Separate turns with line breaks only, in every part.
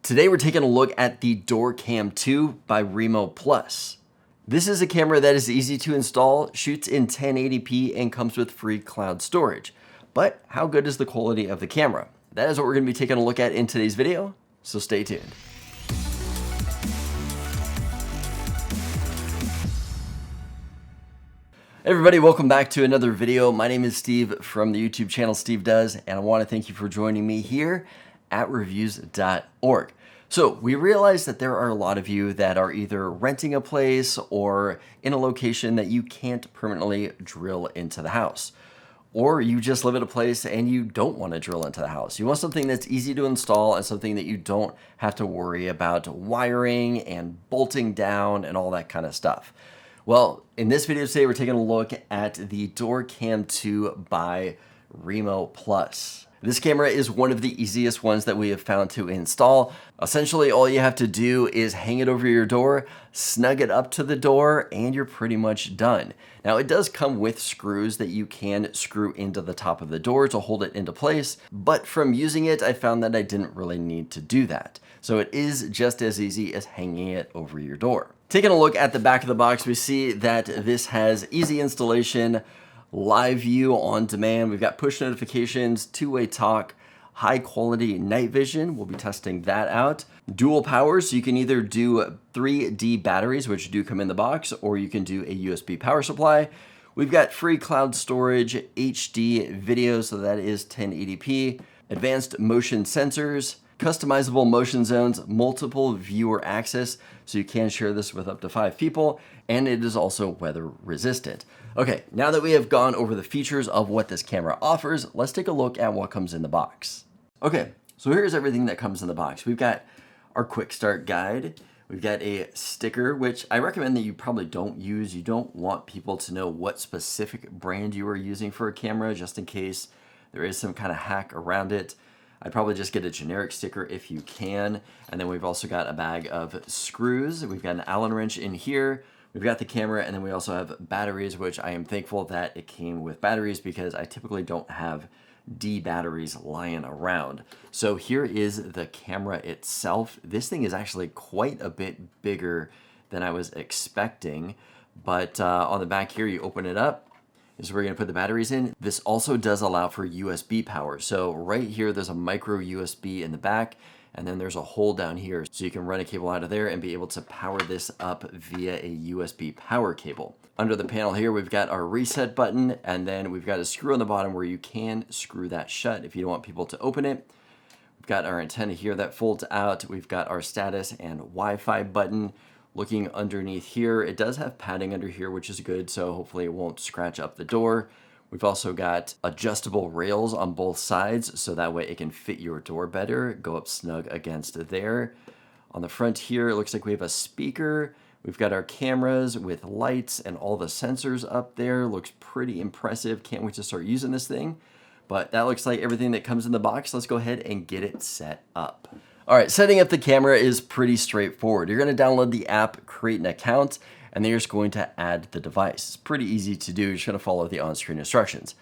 Today we're taking a look at the Doorcam 2 by Remo Plus. This is a camera that is easy to install, shoots in 1080p, and comes with free cloud storage. But how good is the quality of the camera? That is what we're going to be taking a look at in today's video, so stay tuned. Hey everybody, welcome back to another video. My name is Steve from the YouTube channel Steve Does, and I want to thank you for joining me here at reviews.org. So we realize that there are a lot of you that are either renting a place or in a location that you can't permanently drill into the house. Or you just live at a place and you don't want to drill into the house. You want something that's easy to install and something that you don't have to worry about wiring and bolting down and all that kind of stuff. Well, in this video today, we're taking a look at the Doorcam 2 by Remo Plus. This camera is one of the easiest ones that we have found to install. Essentially, all you have to do is hang it over your door, snug it up to the door, and you're pretty much done. Now, it does come with screws that you can screw into the top of the door to hold it into place, but from using it, I found that I didn't really need to do that. So it is just as easy as hanging it over your door. Taking a look at the back of the box, we see that this has easy installation, live view on demand. We've got push notifications, two-way talk, high quality night vision. We'll be testing that out. Dual power, so you can either do 3D batteries, which do come in the box, or you can do a USB power supply. We've got free cloud storage, HD video, so that is 1080p, advanced motion sensors, customizable motion zones, multiple viewer access, so you can share this with up to 5 people, and it is also weather resistant. Okay, now that we have gone over the features of what this camera offers, let's take a look at what comes in the box. Okay, so here's everything that comes in the box. We've got our quick start guide. We've got a sticker, which I recommend that you probably don't use. You don't want people to know what specific brand you are using for a camera, just in case there is some kind of hack around it. I'd probably just get a generic sticker if you can. And then we've also got a bag of screws. We've got an Allen wrench in here. We've got the camera, and then we also have batteries, which I am thankful that it came with batteries because I typically don't have D batteries lying around. So here is the camera itself. This thing is actually quite a bit bigger than I was expecting. But on the back here, you open it up. This is where you're gonna put the batteries in. This also does allow for USB power. So right here, there's a micro USB in the back, and then there's a hole down here. So you can run a cable out of there and be able to power this up via a USB power cable. Under the panel here, we've got our reset button, and then we've got a screw on the bottom where you can screw that shut if you don't want people to open it. We've got our antenna here that folds out. We've got our status and Wi-Fi button. Looking underneath here, it does have padding under here, which is good, so hopefully it won't scratch up the door. We've also got adjustable rails on both sides, so that way it can fit your door better, go up snug against there. On the front here, it looks like we have a speaker. We've got our cameras with lights and all the sensors up there. Looks pretty impressive. Can't wait to start using this thing. But that looks like everything that comes in the box. Let's go ahead and get it set up. All right, setting up the camera is pretty straightforward. You're going to download the app, create an account, and then you're just going to add the device. It's pretty easy to do. You're just going to follow the on-screen instructions.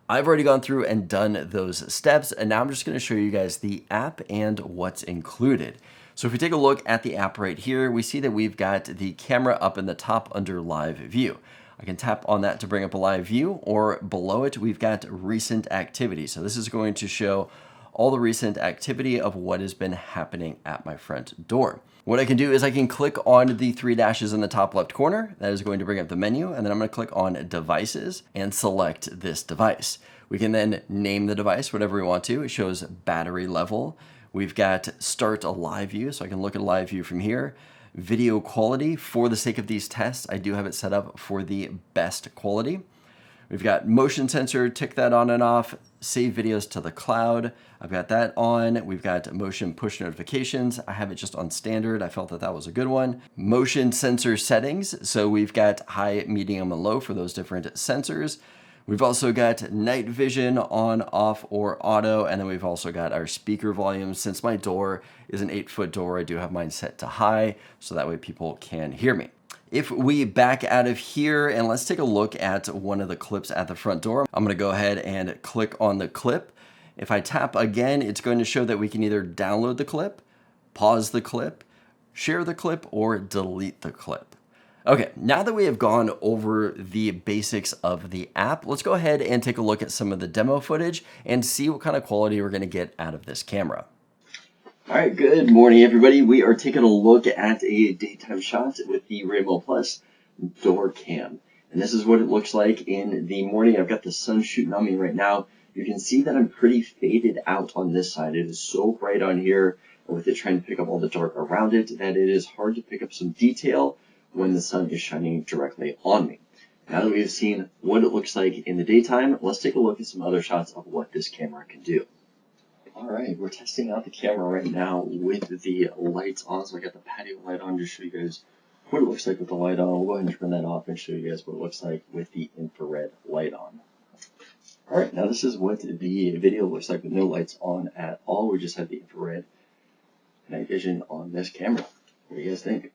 I've already gone through and done those steps, and now I'm just going to show you guys the app and what's included. So if we take a look at the app right here, we see that we've got the camera up in the top under live view. I can tap on that to bring up a live view, or below it, we've got recent activity. So this is going to show all the recent activity of what has been happening at my front door. What I can do is I can click on the 3 dashes in the top left corner. That is going to bring up the menu, and then I'm going to click on devices and select this device. We can then name the device whatever we want to. It shows battery level. We've got start a live view, so I can look at a live view from here. Video quality, for the sake of these tests, I do have it set up for the best quality. We've got motion sensor, tick that on and off, save videos to the cloud. I've got that on. We've got motion push notifications. I have it just on standard. I felt that that was a good one. Motion sensor settings. So we've got high, medium, and low for those different sensors. We've also got night vision on, off, or auto. And then we've also got our speaker volume. Since my door is an 8-foot door, I do have mine set to high, so that way people can hear me. If we back out of here and let's take a look at one of the clips at the front door, I'm going to go ahead and click on the clip. If I tap again, it's going to show that we can either download the clip, pause the clip, share the clip, or delete the clip. Okay, now that we have gone over the basics of the app, let's go ahead and take a look at some of the demo footage and see what kind of quality we're gonna get out of this camera. All right, good morning, everybody. We are taking a look at a daytime shot with the Remo Doorcam. And this is what it looks like in the morning. I've got the sun shooting on me right now. You can see that I'm pretty faded out on this side. It is so bright on here, and with it trying to pick up all the dark around it, that it is hard to pick up some detail when the sun is shining directly on me. Now that we've seen what it looks like in the daytime, let's take a look at some other shots of what this camera can do. All right, we're testing out the camera right now with the lights on. So I got the patio light on to show you guys what it looks like with the light on. We'll go ahead and turn that off and show you guys what it looks like with the infrared light on. All right, now this is what the video looks like with no lights on at all. We just have the infrared night vision on this camera. What do you guys think?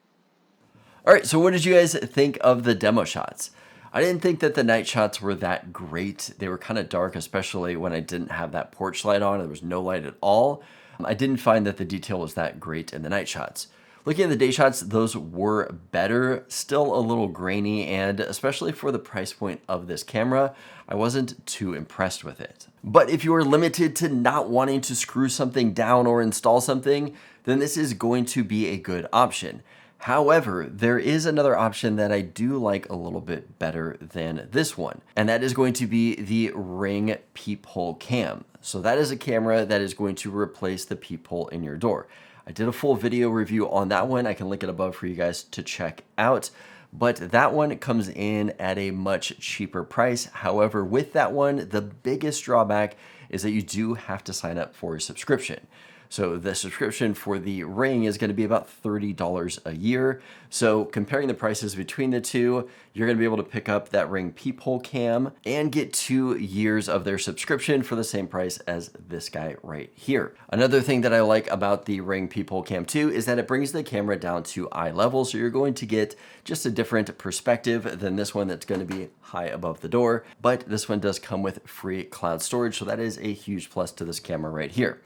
All right, so what did you guys think of the demo shots? I didn't think that the night shots were that great. They were kind of dark, especially when I didn't have that porch light on. There was no light at all. I didn't find that the detail was that great in the night shots. Looking at the day shots, those were better, still a little grainy, and especially for the price point of this camera, I wasn't too impressed with it. But if you are limited to not wanting to screw something down or install something, then this is going to be a good option. However, there is another option that I do like a little bit better than this one, and that is going to be the Ring peephole cam. So that is a camera that is going to replace the peephole in your door. I did a full video review on that one. I can link it above for you guys to check out. But that one comes in at a much cheaper price. However, with that one, the biggest drawback is that you do have to sign up for a subscription. So the subscription for the Ring is going to be about $30 a year. So comparing the prices between the two, you're going to be able to pick up that Ring peephole cam and get 2 years of their subscription for the same price as this guy right here. Another thing that I like about the Ring peephole cam 2 is that it brings the camera down to eye level. So you're going to get just a different perspective than this one that's going to be high above the door. But this one does come with free cloud storage. So that is a huge plus to this camera right here.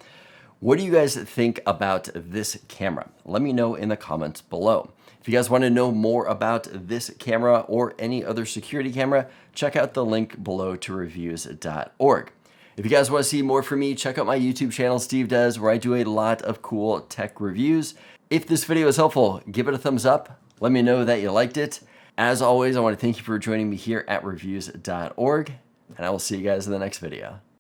What do you guys think about this camera? Let me know in the comments below. If you guys want to know more about this camera or any other security camera, check out the link below to reviews.org. If you guys want to see more from me, check out my YouTube channel, Steve Does, where I do a lot of cool tech reviews. If this video is helpful, give it a thumbs up. Let me know that you liked it. As always, I want to thank you for joining me here at reviews.org, and I will see you guys in the next video.